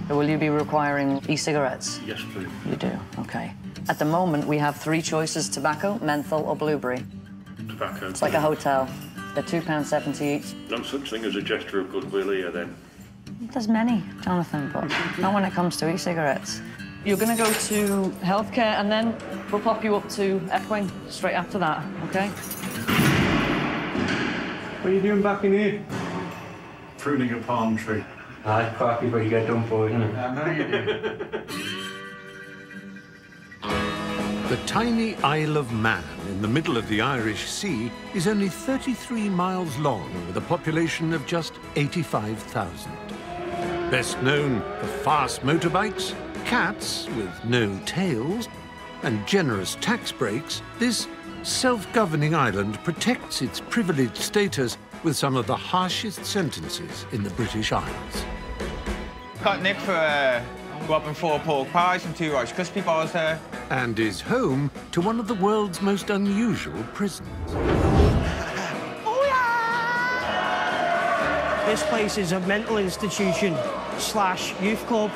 Will you be requiring e-cigarettes? Yes, please. You do, OK. At the moment, we have 3 choices: tobacco, menthol or blueberry. Tobacco. It's like a hotel. They're £2.70 each. No such thing as a gesture of goodwill here, then. There's many, Jonathan, but not when it comes to e-cigarettes. You're going to go to healthcare, and then we'll pop you up to F-wing straight after that, OK? What are you doing back in here? Pruning a palm tree. Aye, quacky, but you get done for, isn't it? I know you do. The tiny Isle of Man in the middle of the Irish Sea is only 33 miles long with a population of just 85,000. Best known for fast motorbikes, cats with no tails, and generous tax breaks, this self-governing island protects its privileged status with some of the harshest sentences in the British Isles. Got Nick for go up and 4 pork pies and 2 Rice Crispy bars there. And is home to one of the world's most unusual prisons. Oh, yeah! This place is a mental institution / youth club.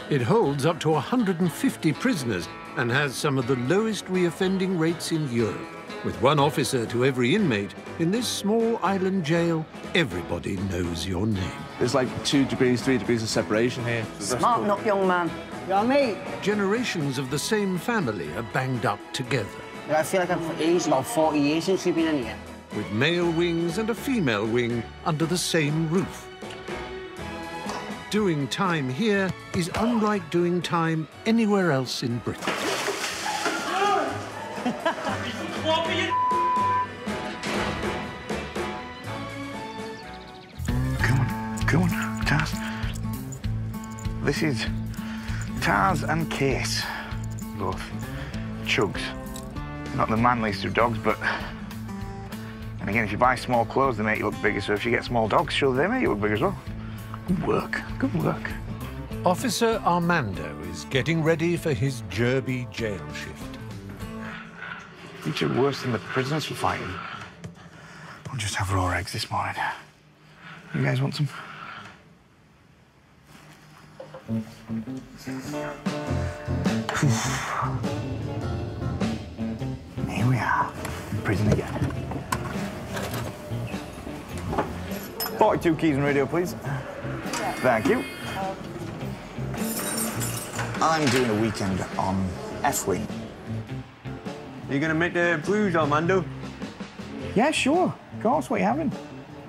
It holds up to 150 prisoners and has some of the lowest reoffending rates in Europe. With 1 officer to every inmate, in this small island jail, everybody knows your name. There's like 2 degrees, 3 degrees of separation here. Smarten up, young man. You know me? Generations of the same family are banged up together. I feel like I've aged about 40 years since we've been in here. With male wings and a female wing under the same roof. Doing time here is unlike doing time anywhere else in Britain. Come on, Taz. This is Taz and Case. Both chugs. Not the manliest of dogs, but... And again, if you buy small clothes, they make you look bigger, so if you get small dogs, surely they make you look bigger as well. Good work, good work. Officer Armando is getting ready for his Derby jail shift. Each are worse than the prisoners for fighting. I'll just have raw eggs this morning. You guys want some? Here we are, in prison again. 42 keys and radio, please. Thank you. I'm doing a weekend on F-wing. Are you going to make the brews, Armando? Yeah, sure. Of course. What are you having?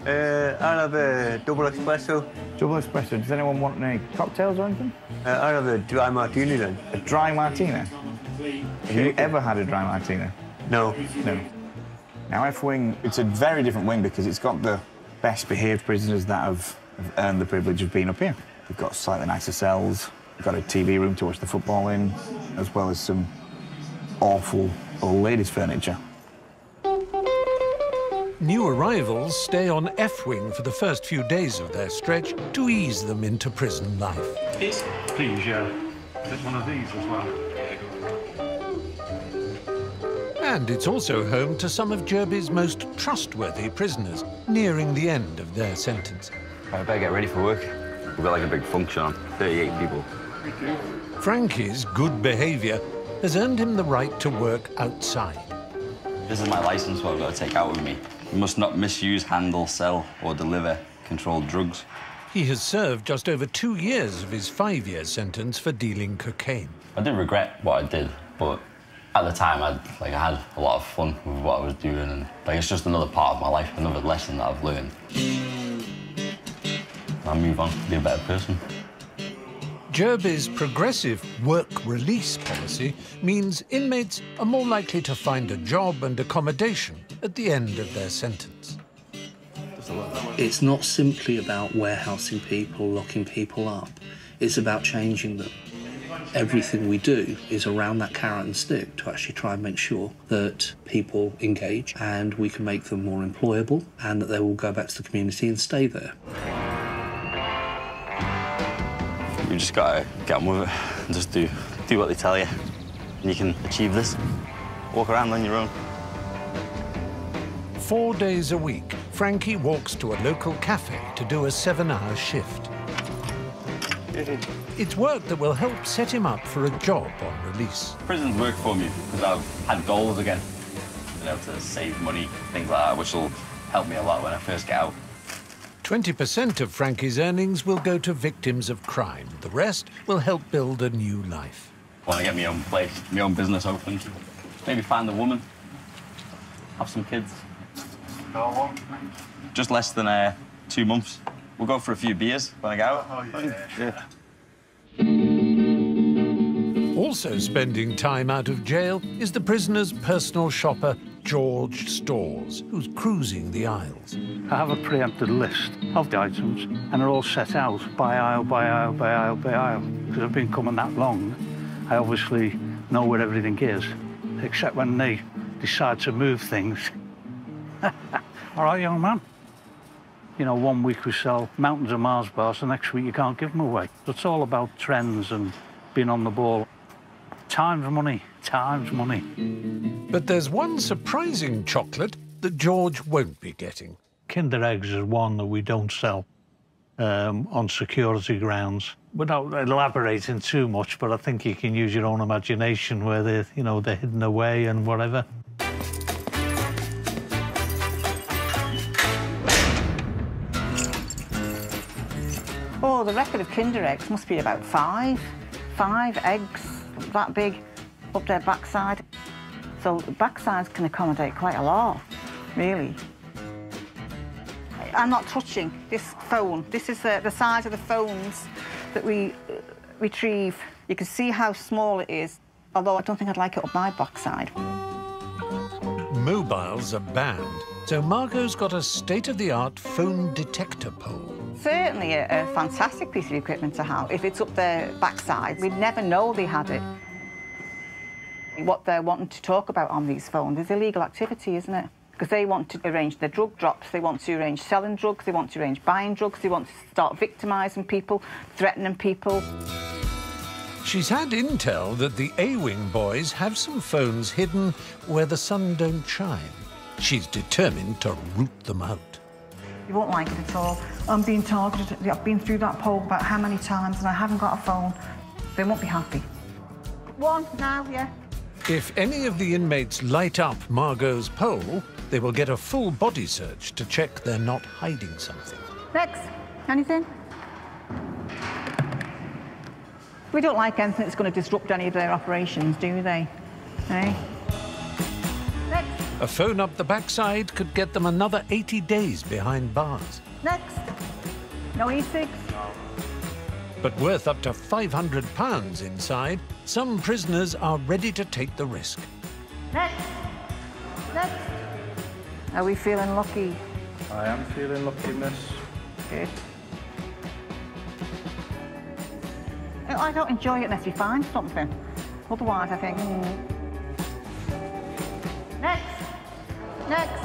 I'll have a double espresso. Double espresso. Does anyone want any cocktails or anything? I'll have a dry martini then. A dry martini? Have you ever had a dry martini? No. No. Now, F-wing, it's a very different wing because it's got the best-behaved prisoners that have earned the privilege of being up here. We've got slightly nicer cells. We've got a TV room to watch the football in, as well as some awful old ladies' furniture. New arrivals stay on F-wing for the first few days of their stretch to ease them into prison life. Please, yeah. There's one of these as well. And it's also home to some of Derby's most trustworthy prisoners, nearing the end of their sentence. I better get ready for work. We've got like a big function on, 38 people. Frankie's good behaviour has earned him the right to work outside. This is my licence, what I've got to take out with me. You must not misuse, handle, sell or deliver controlled drugs. He has served just over 2 years of his 5-year sentence for dealing cocaine. I didn't regret what I did, but at the time I had a lot of fun with what I was doing, and it's just another part of my life, another lesson that I've learned. I'll move on to be a better person. Derby's progressive work release policy means inmates are more likely to find a job and accommodation at the end of their sentence. It's not simply about warehousing people, locking people up. It's about changing them. Everything we do is around that carrot and stick to actually try and make sure that people engage and we can make them more employable and that they will go back to the community and stay there. You just gotta get on with it and just do what they tell you. And you can achieve this. Walk around on your own. 4 days a week, Frankie walks to a local cafe to do a 7-hour shift. It's work that will help set him up for a job on release. Prison's work for me because I've had goals again. Been able to save money, things like that, which will help me a lot when I first get out. 20% of Frankie's earnings will go to victims of crime. The rest will help build a new life. I want to get my own place, my own business open. Maybe find a woman, have some kids. Just less than 2 months. We'll go for a few beers when I get out. Oh, yeah. Also spending time out of jail is the prisoner's personal shopper, George Stores, who's cruising the aisles. I have a preempted list of the items, and they're all set out by aisle, by aisle, by aisle, by aisle. Because I've been coming that long, I obviously know where everything is, except when they decide to move things. All right, young man. You know, 1 week we sell mountains of Mars bars, the next week you can't give them away. It's all about trends and being on the ball. Time's money, time's money. But there's one surprising chocolate that George won't be getting. Kinder Eggs is one that we don't sell on security grounds. Without elaborating too much, but I think you can use your own imagination where they're, you know, they're hidden away and whatever. Oh, the record of Kinder Eggs must be about 5 eggs that big up their backside. So the backsides can accommodate quite a lot, really. I'm not touching this phone. This is the size of the phones that we retrieve. You can see how small it is, although I don't think I'd like it up my backside. Mobiles are banned, so Margot's got a state-of-the-art phone detector pole. Certainly a fantastic piece of equipment to have. If it's up their backside, we'd never know they had it. What they're wanting to talk about on these phones is illegal activity, isn't it? Because they want to arrange their drug drops, they want to arrange selling drugs, they want to arrange buying drugs, they want to start victimising people, threatening people. She's had intel that the A-Wing boys have some phones hidden where the sun don't shine. She's determined to root them out. You won't like it at all. I'm being targeted. I've been through that poll about how many times and I haven't got a phone. They won't be happy. One now, yeah. If any of the inmates light up Margot's pole, they will get a full body search to check they're not hiding something. Next, anything? We don't like anything that's going to disrupt any of their operations, do they? Eh? Next. A phone up the backside could get them another 80 days behind bars. Next. No e-cigs? But worth up to £500 inside, some prisoners are ready to take the risk. Next. Next. Are we feeling lucky? I am feeling lucky, miss. Good. I don't enjoy it unless you find something. Otherwise, I think... Next. Next.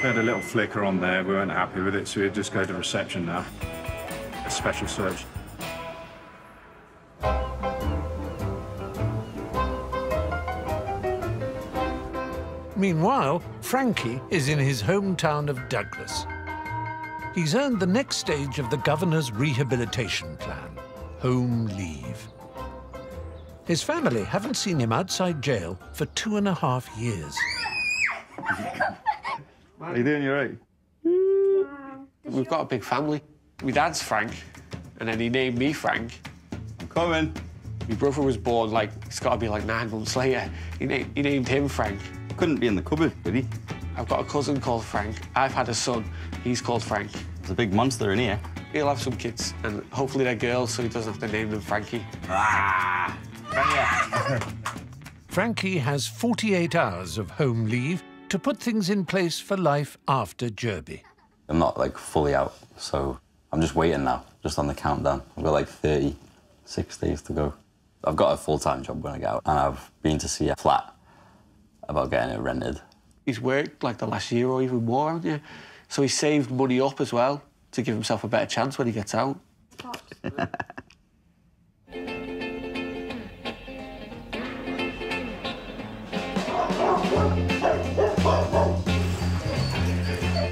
We had a little flicker on there, we weren't happy with it, so we'll just go to reception now. A special search. Meanwhile, Frankie is in his hometown of Douglas. He's earned the next stage of the governor's rehabilitation plan, home leave. His family haven't seen him outside jail for 2.5 years. How you doing, you all right? We've got a big family. My dad's Frank, and then he named me Frank. I'm coming. My brother was born, like, it's got to be like 9 months later. He named him Frank. Couldn't be in the cupboard, did he? I've got a cousin called Frank. I've had a son. He's called Frank. There's a big monster in here. He'll have some kids, and hopefully they're girls, so he doesn't have to name them Frankie. Ah! Frankie has 48 hours of home leave to put things in place for life after Derby. I'm not, like, fully out, so I'm just waiting now, just on the countdown. I've got, like, 36 days to go. I've got a full-time job when I get out, and I've been to see a flat about getting it rented. He's worked, like, the last year or even more, hasn't he? So he saved money up as well to give himself a better chance when he gets out.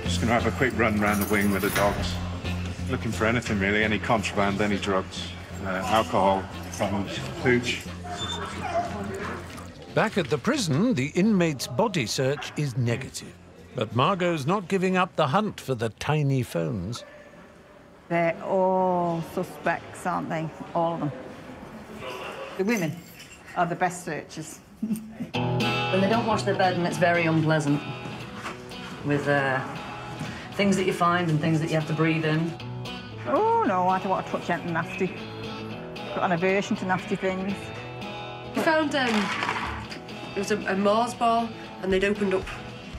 Just going to have a quick run round the wing with the dogs. Looking for anything really, any contraband, any drugs, alcohol, phones, hooch. Back at the prison, the inmate's body search is negative. But Margot's not giving up the hunt for the tiny phones. They're all suspects, aren't they? All of them. The women are the best searchers. When they don't wash their bed, and it's very unpleasant with things that you find and things that you have to breathe in. Oh, no, I don't want to touch anything nasty. Got an aversion to nasty things. We found it was a Mars bar, and they'd opened up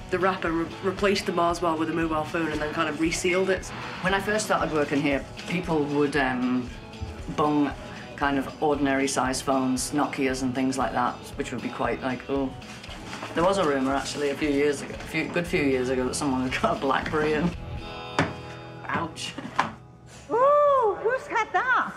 the wrapper, replaced the Mars bar with a mobile phone, and then kind of resealed it. When I first started working here, people would bung kind of ordinary-sized phones, Nokias and things like that, which would be quite like, oh. There was a rumour, actually, a good few years ago, that someone had got a BlackBerry in. Ouch. Ooh, who's had that?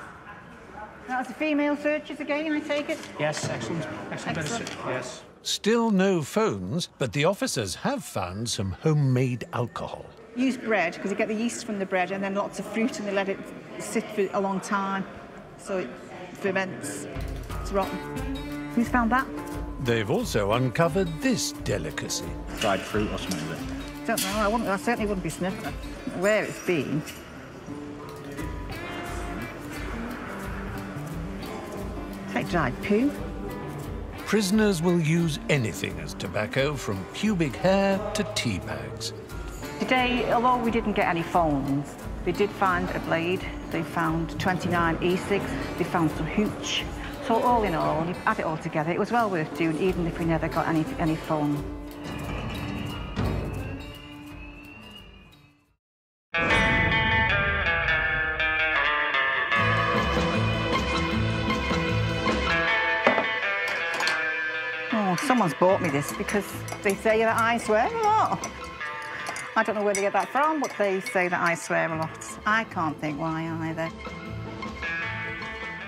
That was the female searchers again, I take it? Yes, excellent. Excellent. Yes. Still no phones, but the officers have found some homemade alcohol. Use bread, because you get the yeast from the bread, and then lots of fruit, and they let it sit for a long time, so it ferments. It's rotten. Who's found that? They've also uncovered this delicacy. Dried fruit or something like that. Don't know, I certainly wouldn't be sniffing it. Where it's been. It's like dried poo. Prisoners will use anything as tobacco, from pubic hair to tea bags. Today, although we didn't get any phones, they did find a blade. They found 29 e-cigs. They found some hooch. So all in all, when you add it all together, it was well worth doing, even if we never got any phone. Oh, someone's bought me this because they say that I swear a lot. I don't know where they get that from, but they say that I swear a lot. I can't think why either.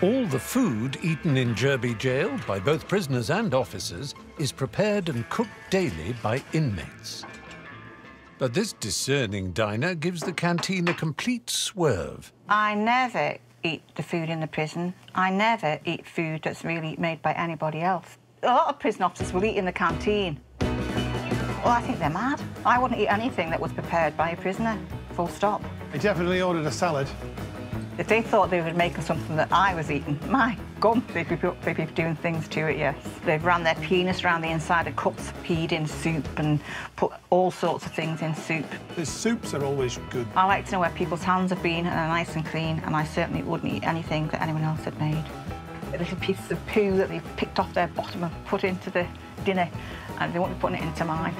All the food eaten in Derby jail by both prisoners and officers is prepared and cooked daily by inmates. But this discerning diner gives the canteen a complete swerve. I never eat the food in the prison. I never eat food that's really made by anybody else. A lot of prison officers will eat in the canteen. Well, I think they're mad. I wouldn't eat anything that was prepared by a prisoner, full stop. I definitely ordered a salad. If they thought they would make something that I was eating, my gum, they'd be doing things to it, yes. They've ran their penis around the inside of cups, peed in soup and put all sorts of things in soup. The soups are always good. I like to know where people's hands have been and are nice and clean, and I certainly wouldn't eat anything that anyone else had made. Little pieces of poo that they've picked off their bottom and put into the dinner, and they won't be putting it into mine.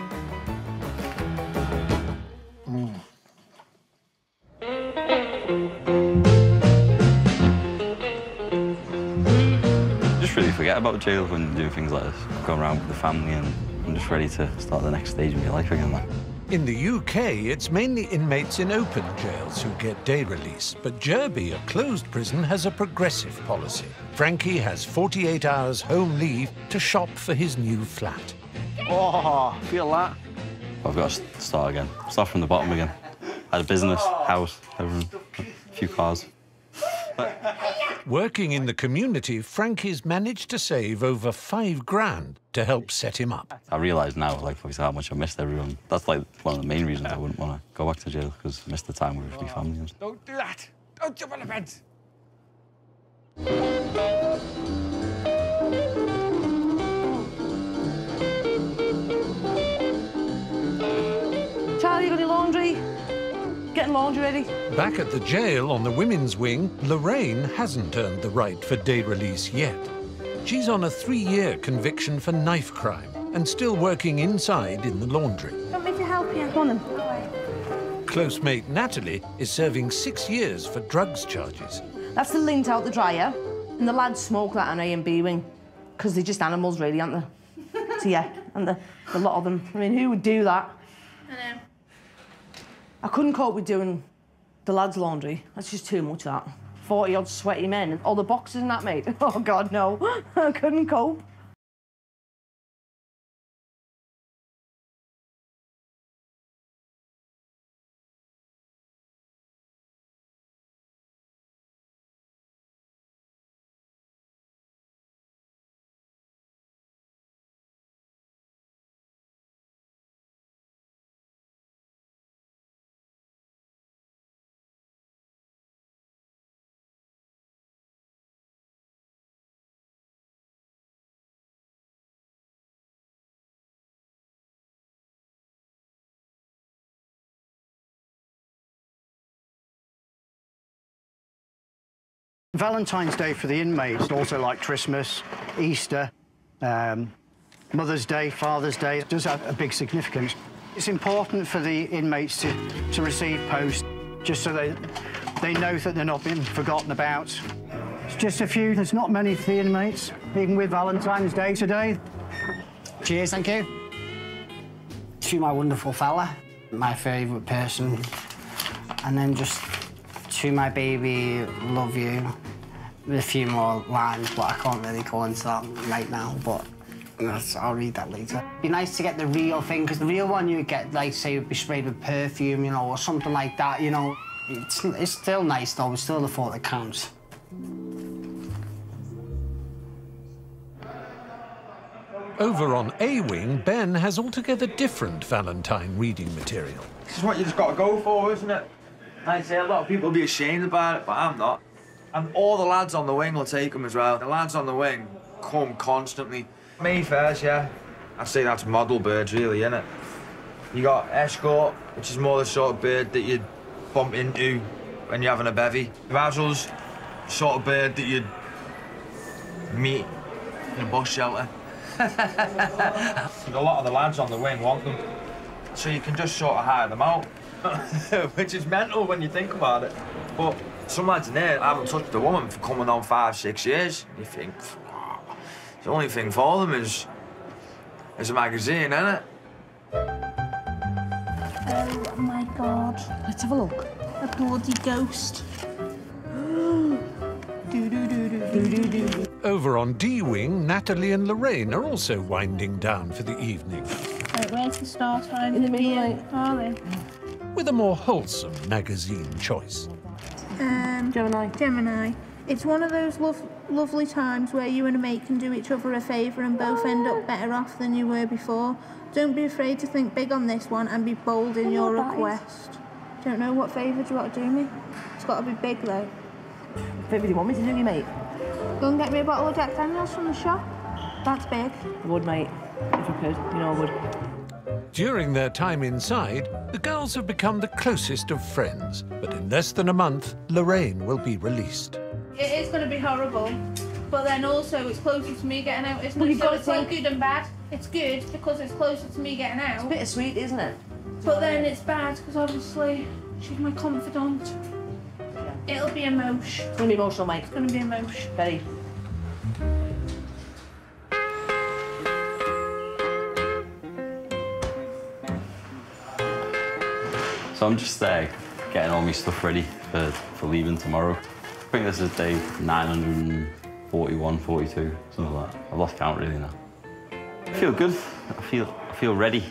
Just really forget about jail when you're doing things like this. Going around with the family, and I'm just ready to start the next stage of your life again. In the UK, it's mainly inmates in open jails who get day release, but Derby, a closed prison, has a progressive policy. Frankie has 48 hours home leave to shop for his new flat. Oh, feel that. I've got to start again. Start from the bottom again. I had a business, house, everything, a few cars. Working in the community, Frankie's managed to save over $5 grand to help set him up. I realise now, obviously, how much I missed everyone. That's, one of the main reasons I wouldn't want to go back to jail, because I missed the time with my family. Don't do that! Don't jump on the bed! Charlie, you got any laundry? Getting laundry ready. Back at the jail on the women's wing, Lorraine hasn't earned the right for day release yet. She's on a 3-year conviction for knife crime and still working inside in the laundry. Want me to help you? Come on then. Close mate Natalie is serving 6 years for drugs charges. That's the lint out the dryer, and the lads smoke that on A and B wing, because they're just animals, really, aren't they? So, yeah, and a lot of them. I mean, who would do that? I know. I couldn't cope with doing the lads' laundry. That's just too much, that. 40-odd sweaty men, and all the boxes and that, mate. Oh, God, no. I couldn't cope. Valentine's Day for the inmates, also like Christmas, Easter, Mother's Day, Father's Day, does have a big significance. It's important for the inmates to receive post, just so they know that they're not being forgotten about. It's just a few, there's not many for the inmates, even with Valentine's Day today. Cheers, thank you. To my wonderful fella, my favourite person, and then just to my baby, love you, with a few more lines, but I can't really go into that right now, but I'll read that later. It'd be nice to get the real thing, because the real one you would get, like, say, would be sprayed with perfume, you know, or something like that, you know. It's still nice, though. It's still the thought that counts. Over on A Wing, Ben has altogether different Valentine reading material. This is what you just got to go for, isn't it? I'd say a lot of people will be ashamed about it, but I'm not. And all the lads on the wing will take them as well. The lads on the wing come constantly. Mayfairs, yeah. I'd say that's model birds, really, innit? You got escort, which is more the sort of bird that you'd bump into when you're having a bevy. Razzle's sort of bird that you'd meet in a bus shelter. A lot of the lads on the wing want them, so you can just sort of hire them out, which is mental when you think about it. But some lads in there haven't touched a woman for coming on 5, 6 years. You think, oh, the only thing for them is a magazine, isn't it? Oh my God. Let's have a look. A bloody ghost. Over on D Wing, Natalie and Lorraine are also winding down for the evening. Right, where's the start line? In the middle, right? Are they? With a more wholesome magazine choice. Gemini. It's one of those lovely times where you and a mate can do each other a favour and both end up better off than you were before. Don't be afraid to think big on this one and be bold in your request. Don't know what favour do you want to do me? It's got to be big though. What favour do you want me to do you, mate? Go and get me a bottle of Jack Daniels from the shop. That's big. I would, mate. If I could, you know I would. During their time inside, the girls have become the closest of friends. But in less than a month, Lorraine will be released. It is going to be horrible, but then also it's closer to me getting out, isn't Well, it? you've So got it's to like think- good and bad. It's good because it's closer to me getting out. It's bittersweet, isn't it? But then it's bad because obviously she's my confidant. It'll be emotion. It's going to be emotional, mate. It's going to be emotion. Very. So I'm just getting all my stuff ready for leaving tomorrow. I think this is day 941, 42, something like that. I've lost count really now. I feel good. I feel ready.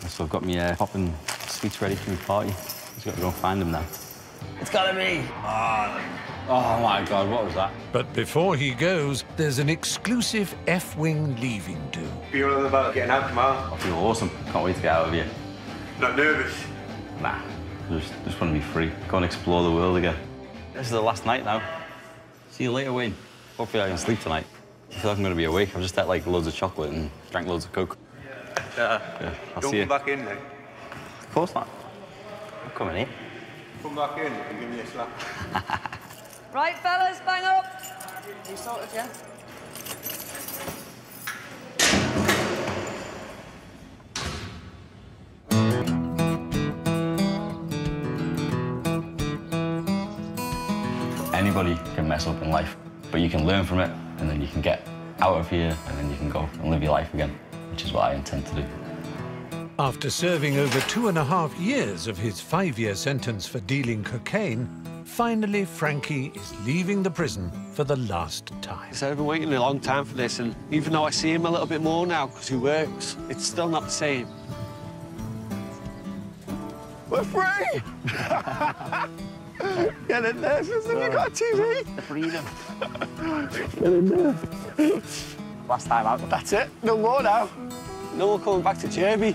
So I've got my popping sweets ready for my party. Just got to go and find them now. It's gotta be. Oh my God, what was that? But before he goes, there's an exclusive F-Wing leaving do. Feeling about getting out tomorrow? I feel awesome. Can't wait to get out of here. Not nervous? Nah, just want to be free. Go and explore the world again. This is the last night now. See you later, Wayne. Hopefully I can sleep tonight. I feel like I'm going to be awake. I've just ate like loads of chocolate and drank loads of Coke. Yeah, I'll Don't see you. come back in then. Of course not. I'm coming in. Come back in and give me a slap. Right, fellas, bang up. You sorted, yeah? Anybody can mess up in life, but you can learn from it, and then you can get out of here, and then you can go and live your life again, which is what I intend to do. After serving over 2.5 years of his 5-year sentence for dealing cocaine, finally Frankie is leaving the prison for the last time. So I've been waiting a long time for this, and even though I see him a little bit more now because he works, it's still not the same. We're free! Get in there, sister, we got a TV. The freedom. Get in there. Last time out. That's it, no more now. No one coming back to Jerby.